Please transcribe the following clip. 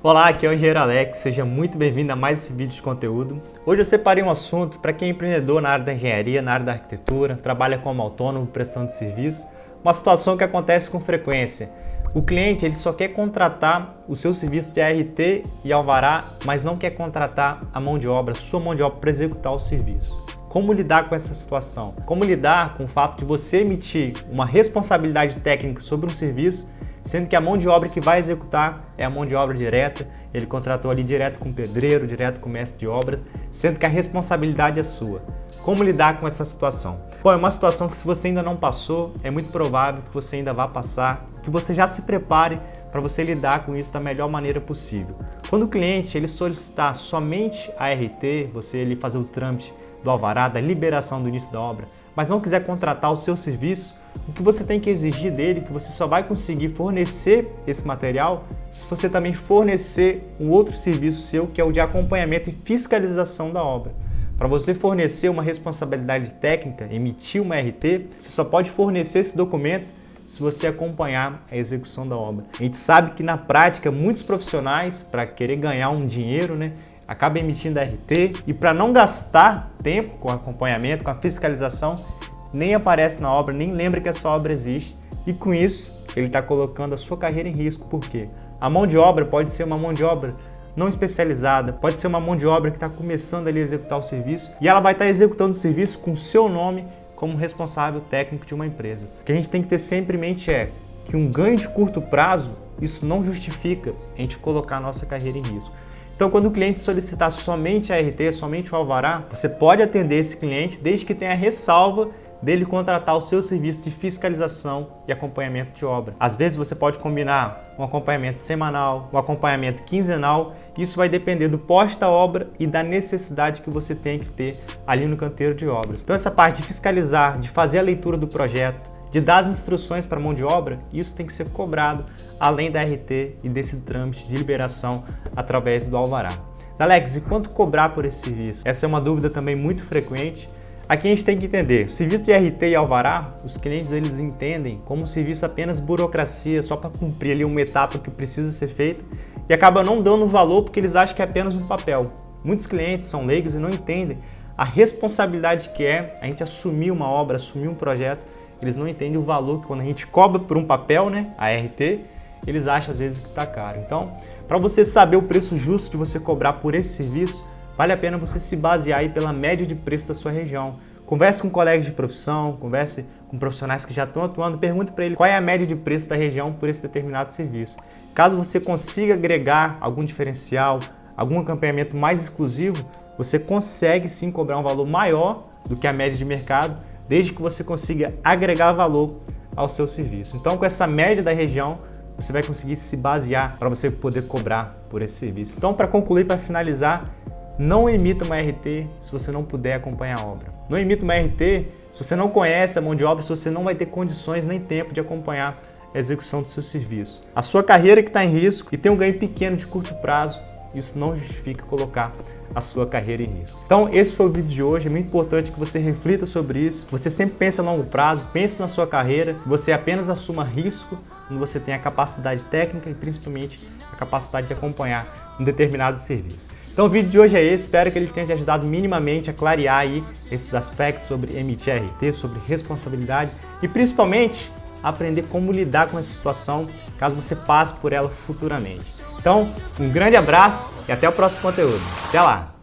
Olá, aqui é o Engenheiro Alex, seja muito bem-vindo a mais esse vídeo de conteúdo. Hoje eu separei um assunto para quem é empreendedor na área da engenharia, na área da arquitetura, trabalha como autônomo, prestando de serviço, uma situação que acontece com frequência. O cliente ele só quer contratar o seu serviço de ART e alvará, mas não quer contratar a mão de obra, sua mão de obra para executar o serviço. Como lidar com essa situação? Como lidar com o fato de você emitir uma responsabilidade técnica sobre um serviço, sendo que a mão de obra que vai executar é a mão de obra direta, ele contratou ali direto com o pedreiro, direto com o mestre de obras, sendo que a responsabilidade é sua. Como lidar com essa situação? Bom, é uma situação que se você ainda não passou, é muito provável que você ainda vá passar, que você já se prepare para você lidar com isso da melhor maneira possível. Quando o cliente ele solicitar somente a ART, você ele fazer o trâmite do alvará, da liberação do início da obra, mas não quiser contratar o seu serviço, o que você tem que exigir dele, que você só vai conseguir fornecer esse material se você também fornecer um outro serviço seu, que é o de acompanhamento e fiscalização da obra. Para você fornecer uma responsabilidade técnica, emitir uma RT, você só pode fornecer esse documento se você acompanhar a execução da obra. A gente sabe que na prática muitos profissionais, para querer ganhar um dinheiro, acabam emitindo a RT e para não gastar tempo com o acompanhamento, com a fiscalização, nem aparece na obra, nem lembra que essa obra existe e com isso ele está colocando a sua carreira em risco. Por quê? A mão de obra pode ser uma mão de obra não especializada, pode ser uma mão de obra que está começando ali a executar o serviço e ela vai estar executando o serviço com o seu nome como responsável técnico de uma empresa. O que a gente tem que ter sempre em mente é que um ganho de curto prazo, isso não justifica a gente colocar a nossa carreira em risco. Então, quando o cliente solicitar somente a RT, somente o alvará, você pode atender esse cliente desde que tenha a ressalva dele contratar o seu serviço de fiscalização e acompanhamento de obra. Às vezes você pode combinar um acompanhamento semanal, um acompanhamento quinzenal, isso vai depender do porte da obra e da necessidade que você tem que ter ali no canteiro de obras. Então essa parte de fiscalizar, de fazer a leitura do projeto, de dar as instruções para a mão de obra, isso tem que ser cobrado além da RT e desse trâmite de liberação através do alvará. Alex, e quanto cobrar por esse serviço? Essa é uma dúvida também muito frequente. Aqui a gente tem que entender, o serviço de RT e alvará, os clientes eles entendem como um serviço apenas burocracia, só para cumprir ali uma etapa que precisa ser feita e acaba não dando valor porque eles acham que é apenas um papel. Muitos clientes são leigos e não entendem a responsabilidade que é a gente assumir uma obra, assumir um projeto. Eles não entendem o valor que quando a gente cobra por um papel, a RT, eles acham às vezes que está caro. Então, para você saber o preço justo de você cobrar por esse serviço, vale a pena você se basear aí pela média de preço da sua região. Converse com colegas de profissão, converse com profissionais que já estão atuando, pergunte para ele qual é a média de preço da região por esse determinado serviço. Caso você consiga agregar algum diferencial, algum acompanhamento mais exclusivo, você consegue sim cobrar um valor maior do que a média de mercado, desde que você consiga agregar valor ao seu serviço. Então, com essa média da região, você vai conseguir se basear para você poder cobrar por esse serviço. Então, para concluir, para finalizar, não emita uma RT se você não puder acompanhar a obra. Não emita uma RT se você não conhece a mão de obra, se você não vai ter condições nem tempo de acompanhar a execução do seu serviço. A sua carreira que está em risco e tem um ganho pequeno de curto prazo, isso não justifica colocar a sua carreira em risco. Então, esse foi o vídeo de hoje. É muito importante que você reflita sobre isso. Você sempre pense a longo prazo, pense na sua carreira, você apenas assuma risco quando você tem a capacidade técnica e principalmente a capacidade de acompanhar um determinado serviço. Então o vídeo de hoje é esse, espero que ele tenha te ajudado minimamente a clarear aí esses aspectos sobre emitir RT, sobre responsabilidade e principalmente aprender como lidar com essa situação caso você passe por ela futuramente. Então, um grande abraço e até o próximo conteúdo. Até lá!